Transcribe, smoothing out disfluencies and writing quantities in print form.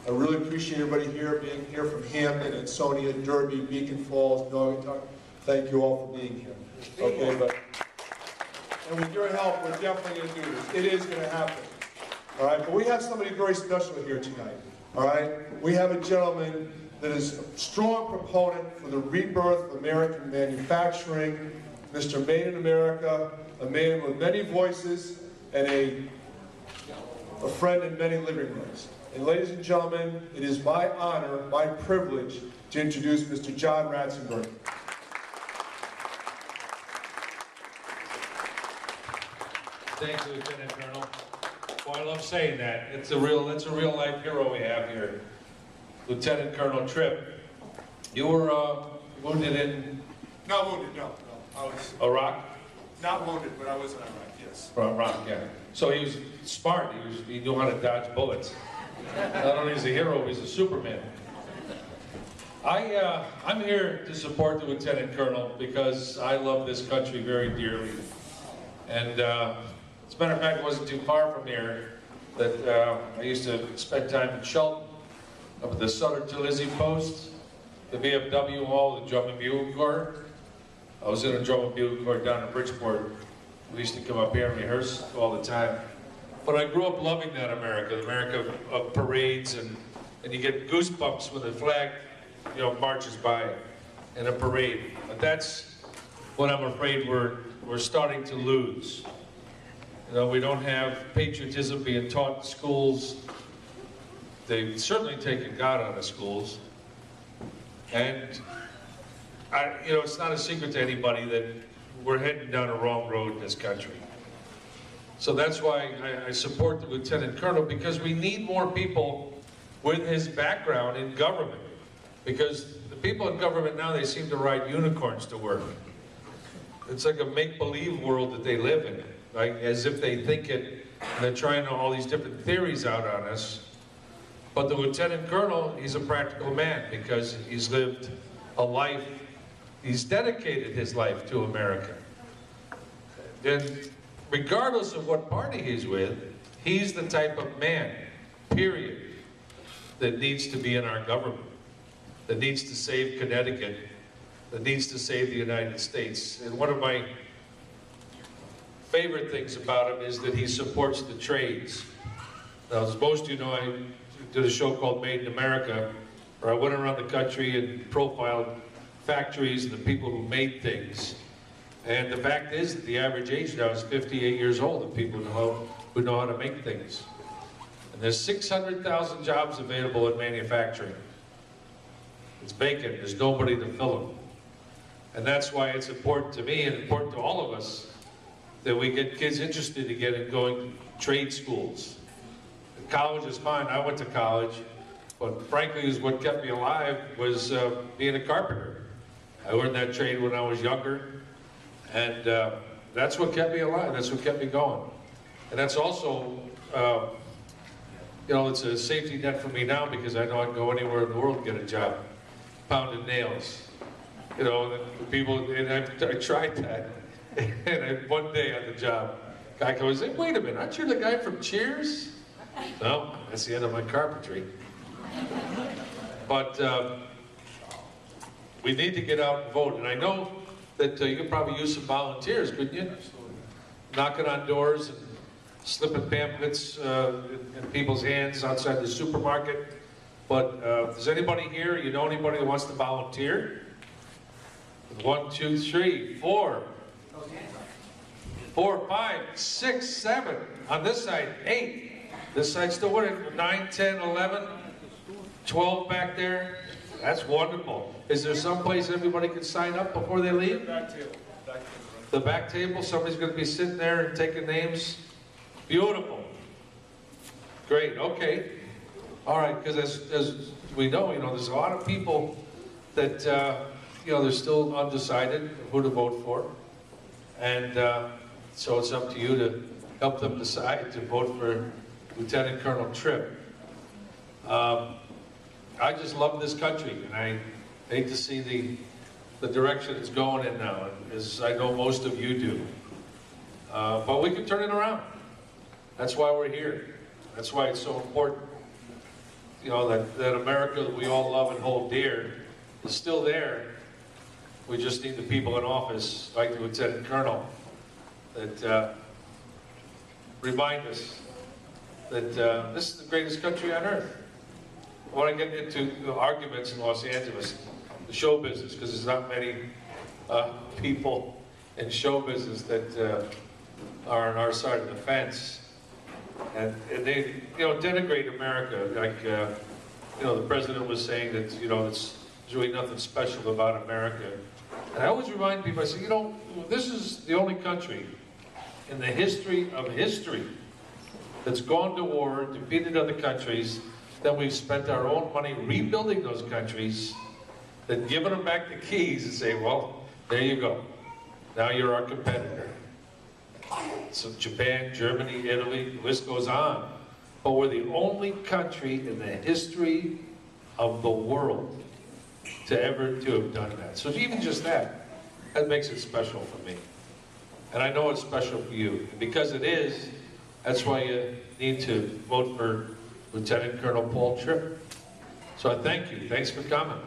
I really appreciate everybody here, being here from Hampton, Ansonia, Derby, Beacon Falls, Naugatuck. Thank you all for being here. Okay, and with your help, we're definitely going to do this. It is going to happen. All right, but we have somebody very special here tonight. All right, we have a gentleman that is a strong proponent for the rebirth of American manufacturing, Mr. Made in America, a man with many voices and a friend in many living rooms. And ladies and gentlemen, it is my honor, my privilege to introduce Mr. John Ratzenberger. Thank you, Lieutenant Colonel. Well, I love saying that. That's a real life hero we have here. Lieutenant Colonel Tripp. You were wounded in? Not wounded, no. I was Iraq? not wounded, but I was in Iraq, yes. Iraq, yeah. So he was smart. He knew how to dodge bullets. Not only is he a hero, he's a Superman. I'm here to support the Lieutenant Colonel because I love this country very dearly. And as a matter of fact, it wasn't too far from here that I used to spend time in Shelton, up at the Sutter to Lizzie post, the VFW Hall, the Drum and Bugle Corps. I was in a Drum and Bugle Corps down in Bridgeport. We used to come up here and rehearse all the time. But I grew up loving that America, the America of parades, and you get goosebumps when the flag, marches by in a parade. But that's what I'm afraid we're starting to lose. We don't have patriotism being taught in schools. They've certainly taken God out of schools. And it's not a secret to anybody that we're heading down a wrong road in this country. So that's why I support the Lieutenant Colonel, because we need more people with his background in government. Because the people in government now, they seem to ride unicorns to work. It's like a make-believe world that they live in, like as if they think it, and they're trying all these different theories out on us. But the Lieutenant Colonel, he's a practical man because he's lived a life, he's dedicated his life to America. And regardless of what party he's with, he's the type of man, period, that needs to be in our government, that needs to save Connecticut, that needs to save the United States. And one of my favorite things about him is that he supports the trades. Now, as most of you know, I did a show called Made in America, where I went around the country and profiled factories and the people who made things. And the fact is that the average age now is 58 years old of people who know how to make things. And there's 600,000 jobs available in manufacturing. It's vacant, there's nobody to fill them. And that's why it's important to me and important to all of us that we get kids interested again in going to trade schools. And college is fine, I went to college, but frankly is what kept me alive was being a carpenter. I learned that trade when I was younger, and that's what kept me alive, that's what kept me going. And that's also, it's a safety net for me now because I know I can go anywhere in the world and get a job, pounding nails. People, and I tried that, and one day on the job, guy goes, "Hey, wait a minute, aren't you the guy from Cheers?" No, that's the end of my carpentry. But we need to get out and vote, and I know that you could probably use some volunteers, couldn't you? Knocking on doors and slipping pamphlets in people's hands outside the supermarket. But if there's anybody here, you know anybody that wants to volunteer? 1, 2, 3, 4. 4, 5, 6, 7. On this side, 8. This side's still winning. 9, 10, 11, 12 back there. That's wonderful. Is there some place everybody can sign up before they leave? The back table. The back table? Somebody's going to be sitting there and taking names? Beautiful. Great, okay. All right, because as we know, there's a lot of people that, they're still undecided who to vote for. And so it's up to you to help them decide to vote for Lieutenant Colonel Tripp. I just love this country, and I hate to see the direction it's going in now, as I know most of you do. But we can turn it around. That's why we're here. That's why it's so important. you know, that America that we all love and hold dear is still there. We just need the people in office, like the Lieutenant Colonel, that remind us that this is the greatest country on earth. I want to get into arguments in Los Angeles, the show business, because there's not many people in show business that are on our side of the fence. And they, you know, denigrate America. Like, you know, the president was saying that, you know, there's really nothing special about America. And I always remind people, I say, you know, this is the only country in the history of history that's gone to war, defeated other countries, then we've spent our own money rebuilding those countries, then giving them back the keys and say, well, there you go. Now you're our competitor. So Japan, Germany, Italy, the list goes on. But we're the only country in the history of the world to have done that. So even just that makes it special for me. And I know it's special for you. And because it is, that's why you need to vote for Lieutenant Colonel Paul Tripp. So I thank you. Thanks for coming.